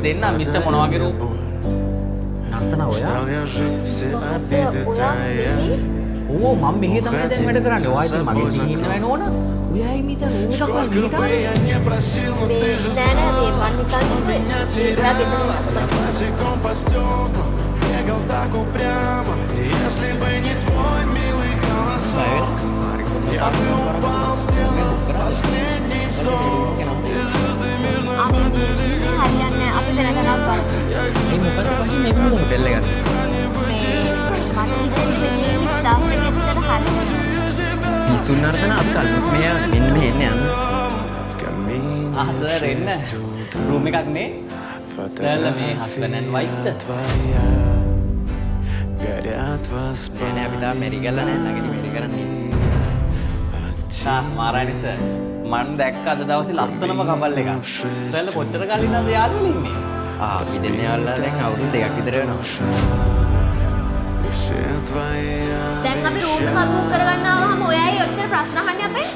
දෙන්න මිස්ටර් මොනවා වගේ රූප නර්තන ඔයා ඕ මම මෙහෙ තමයි දැන් වැඩ කරන්නේ ඔයා ඉතින් මගේ සිහින් ඉන්නවයි නෝන ඔයායි මිත රූපකල් මෙහෙට නෑ මේ හරියන්නේ අපි වෙන තැනක් බලමු. මේ මොකද පස්සේ මේක මොකද හොටෙල් එකක් ස්ටාෆ් එක ඇත්තට හරියට පිස්තුල් නර්තන අපි කලින් මෙන්න මෙහෙ එන්න යන්න සර් එන්න රූම් එකක් නේ සර්ලා මේ හස්බන්ඩ් ඇන්ඩ් වයිෆ්ද නෑ අපි තාම මෙරි ගල්ලා නෑ නැගිටි මෙරි කරන්නේ මාරානි සර් මම දැක්ක අද දවසේ ලස්සනම කපල් එකක් සර්ලා කොච්චර කාලෙ ඉඳන්ද යාළුවෝ ඉන්නේ අපි දෙන්නේ යාළුවා දැන් අවුරුදු 2ක් විතර වෙනවා දැන් අපි රූම් එක බුක් කරගන්න ආවම ඔයයි ඔච්චර ප්‍රශ්න අහන්නේ අපේ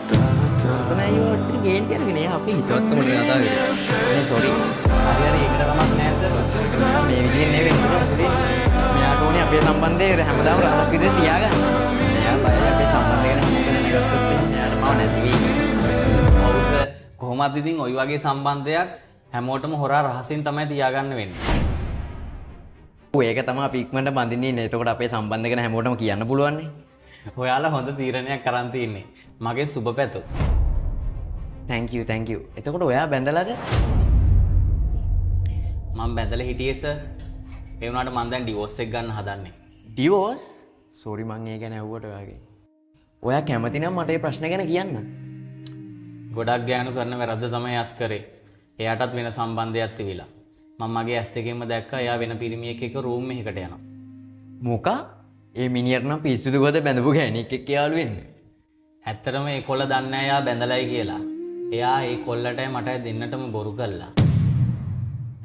නෑ ඔච්චර ගේන් තියනගෙන අපි හිතවත්කම කතා කරේ නේ සෝරි හරි ඒකට කමක් නෑ සර් මේ විදිහෙන් නෙවෙයි මෙයාට ඕනේ අපේ සම්බන්ධය හැමදාම රහස් විදිහට තියාගන්න මෙයා බය අපේ සම්බන්ධය ගැන හිතනගත්තොත් එයාට මාව නැති වෙයි ඔව් සර් කොහොමද ඉතින් ওই වගේ සම්බන්ධයක් හැමෝටම හොරා රහසින් තමයි තියාගන්න වෙන්නේ ඒක තමයි අපි ඉක්මනට බඳින්නේ නේ. එතකොට අපේ සම්බන්ධ ගැන හැමෝටම කියන්න පුළුවන් නේ. ඔයාලා හොඳ තීරණයක් කරන් තින්නේ. මගේ සුබ පැතුම්. thank you. එතකොට ඔයා බැඳලාද? මම බැඳලා හිටියේ සර්. ඒ වුණාට මම දැන් ඩිවෝස් එක ගන්න හදන්නේ. ඩිවෝස්? සෝරි මං ඒ ගැන ඇහුවට ඔයාගේ. ඔයා කැමති නම් මට මේ ප්‍රශ්නේ ගැන කියන්න. ගොඩක් ගෑනු කරන වැරද්ද තමයි අත් කරේ. එයාටත් වෙන සම්බන්ධයක් තිබිලා. මම මගේ ඇස් දෙකෙන්ම දැක්කා එයා වෙන පිරිමියෙක් එක්ක රූම් එකකට යනවා. මොකා? ඒ මිනිහට නම් පිස්සුද කොහෙද බැඳපු ගෑණියෙක් එක්ක යාළු වෙන්නේ. ඇත්තටම ඒ කොල්ල දන්නේ නැහැ එයා බැඳලායි කියලා. එයා ඒ කොල්ලටයි මටයි දෙන්නටම බොරු කළා.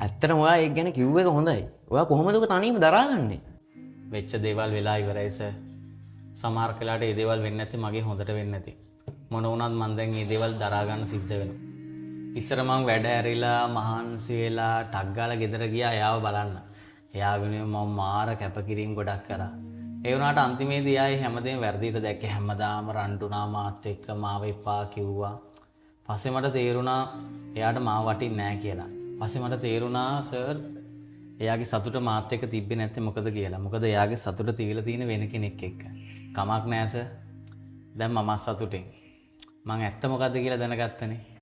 ඇත්තටම ඔයා ඒක ගැන කිව්ව එක හොඳයි. ඔයා කොහොමද ඔක තනියම දරාගන්නේ? වෙච්ච දේවල් වෙලා ඉවරයි සර්. සමහර කලාට ඒ දේවල් වෙන්නේ නැති මගේ හොඳට වෙන්නේ නැති. මොන වුණත් මම දැන් මේ දේවල් දරා ගන්න සිද්ධ වෙනවා. ඉස්සර මං වැඩ ඇරිලා මහන්සි වෙලා ටක් ගාලා ගෙදර ගියා එයාව බලන්න. එයා වෙනුවෙන් මම මාර කැපකිරීම ගොඩක් කරා. ඒ වුණාට අන්තිමේදී එයා හැමදේම වැරදියට දැක්ක හැමදාම රණ්ඩුනා මාත් එක්ක මාව එපා කිව්වා. පස්සේ මට තේරුණා එයාට මාව වටින්නේ නැහැ කියලා. පස්සේ මට තේරුණා සර් එයාගේ සතුට මාත් එක්ක තිබ්බේ නැත්තේ මොකද කියලා. මොකද එයාගේ සතුට තියලා තියෙන වෙන කෙනෙක් එක්ක. කමක් නැහැ සර්. දැන් මම සතුටින්. මං ඇත්ත මොකද්ද කියලා දැනගත්තනේ.